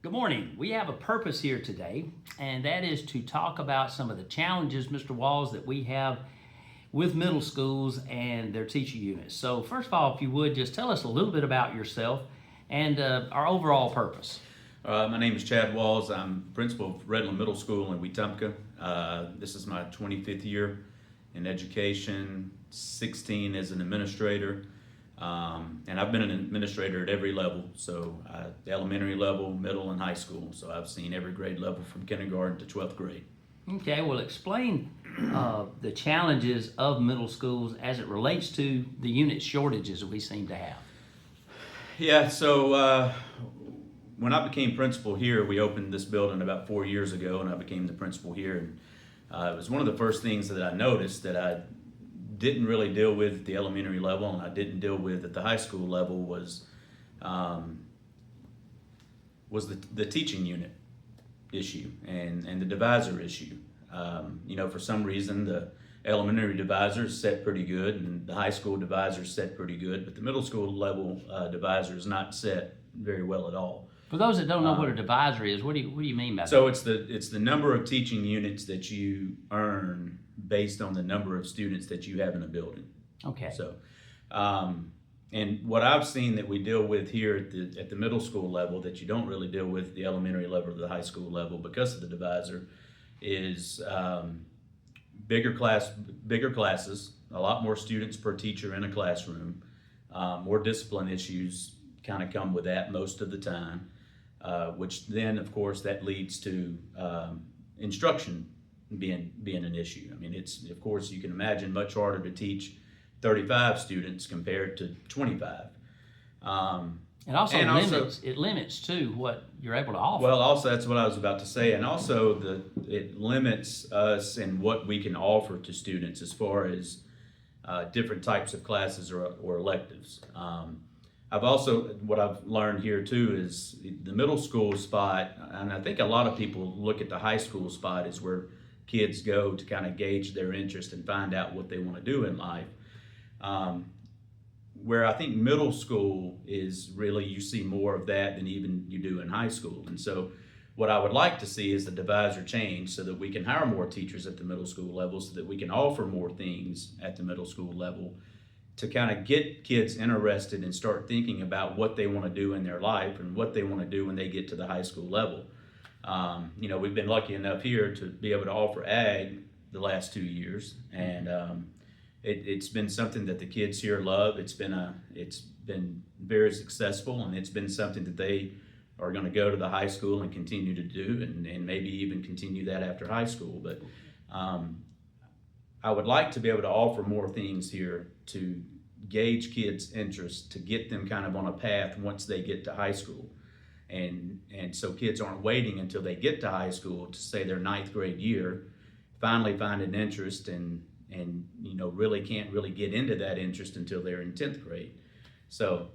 Good morning. We have a purpose here today, and that is to talk about some of the challenges, Mr. Walls, that we have with middle schools and their teacher units. So first of all, if you would, just tell us a little bit about yourself and our overall purpose. My name is Chad Walls. I'm principal of Redland Middle School in Wetumpka. This is my 25th year in education, 16 as an administrator. And I've been an administrator at every level, so the elementary level, middle, and high school. So I've seen every grade level from kindergarten to 12th grade. Okay, well, explain the challenges of middle schools as it relates to the unit shortages that we seem to have. Yeah, so when I became principal here, we opened this building about 4 years ago, and I became the principal here. And it was one of the first things that I noticed that I didn't really deal with at the elementary level, and I didn't deal with at the high school level was the teaching unit issue and the divisor issue. For some reason the elementary divisor is set pretty good, and the high school divisor is set pretty good, but the middle school level divisor is not set very well at all. For those that don't know what a divisor is, what do you mean by that? So it's the number of teaching units that you earn based on the number of students that you have in a building. Okay. So, and what I've seen that we deal with here at the middle school level that you don't really deal with at the elementary level or the high school level because of the divisor is bigger classes, a lot more students per teacher in a classroom, more discipline issues kind of come with that most of the time, which then of course that leads to instruction being an issue. I mean, it's, of course, you can imagine much harder to teach 35 students compared to 25. It also limits too what you're able to offer. Well, also that's what I was about to say, and also it limits us in what we can offer to students as far as different types of classes or electives. What I've learned here too is the middle school spot, and I think a lot of people look at the high school spot as where kids go to kind of gauge their interest and find out what they want to do in life. Where I think middle school is really, you see more of that than even you do in high school. And so what I would like to see is the divisor change so that we can hire more teachers at the middle school level, so that we can offer more things at the middle school level to kind of get kids interested and start thinking about what they want to do in their life and what they want to do when they get to the high school level. We've been lucky enough here to be able to offer ag the last 2 years, and it's been something that the kids here love. It's been very successful, and it's been something that they are going to go to the high school and continue to do, and maybe even continue that after high school. But I would like to be able to offer more things here to gauge kids' interest, to get them kind of on a path once they get to high school. And so kids aren't waiting until they get to high school to say their 9th grade year, finally find an interest and really can't really get into that interest until they're in 10th grade. So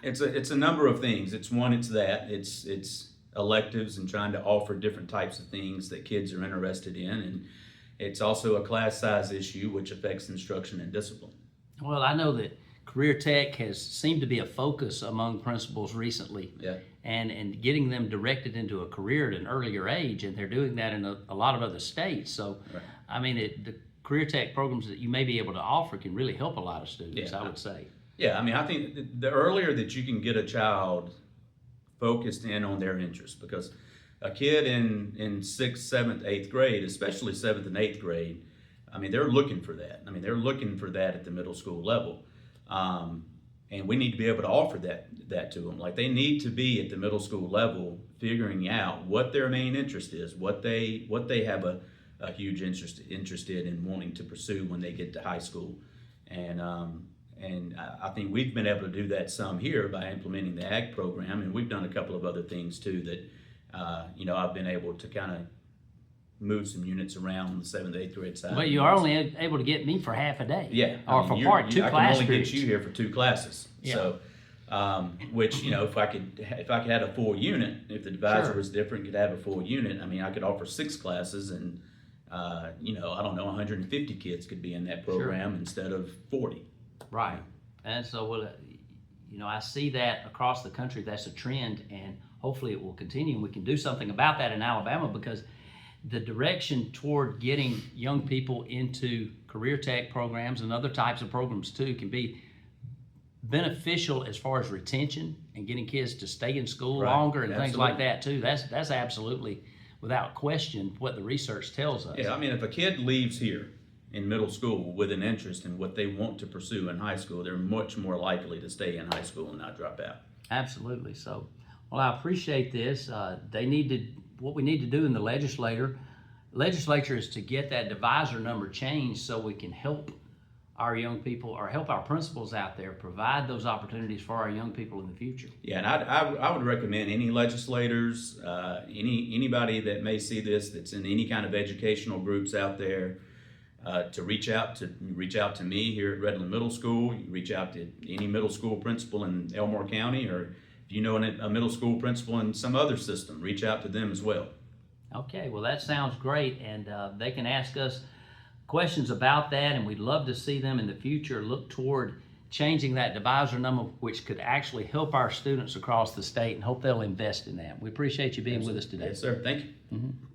it's a number of things. It's electives and trying to offer different types of things that kids are interested in, and it's also a class size issue which affects instruction and discipline. Well, I know that career tech has seemed to be a focus among principals recently. Yeah. And getting them directed into a career at an earlier age, and they're doing that in a lot of other states. So, right. I mean, the career tech programs that you may be able to offer can really help a lot of students, I would say. Yeah, I mean, I think the earlier that you can get a child focused in on their interests, because a kid in 6th, 7th, 8th grade, especially 7th and 8th grade, I mean, they're looking for that. I mean, they're looking for that at the middle school level. And we need to be able to offer that to them. Like, they need to be at the middle school level figuring out what their main interest is, what they have a huge interested in wanting to pursue when they get to high school. And I think we've been able to do that some here by implementing the ag program, and we've done a couple of other things too that I've been able to kind of move some units around on the 7th, 8th grade side. But you are only able to get me for half a day. Yeah. Or for part 2 class periods. I can only get you here for 2 classes. Yeah. So, which, if I could have a full unit, if the divisor was different, could have a full unit. I mean, I could offer 6 classes, and I don't know, 150 kids could be in that program instead of 40. Right. And so, I see that across the country. That's a trend, and hopefully it will continue and we can do something about that in Alabama, because the direction toward getting young people into career tech programs and other types of programs too can be beneficial as far as retention and getting kids to stay in school Right. longer and things like Absolutely. that too. That's absolutely, without question, what the research tells us. Yeah, I mean, if a kid leaves here in middle school with an interest in what they want to pursue in high school, they're much more likely to stay in high school and not drop out. Absolutely. So, well, I appreciate this. What we need to do in the legislature is to get that divisor number changed so we can help our young people, or help our principals out there provide those opportunities for our young people in the future. Yeah, and I would recommend any legislators, anybody that may see this that's in any kind of educational groups out there, to reach out to me here at Redland Middle School. You reach out to any middle school principal in Elmore County, or if you know a middle school principal in some other system, reach out to them as well. Okay, well, that sounds great, and they can ask us questions about that, and we'd love to see them in the future look toward changing that divisor number, which could actually help our students across the state, and hope they'll invest in that. We appreciate you being with us today. Yes, sir. Thank you.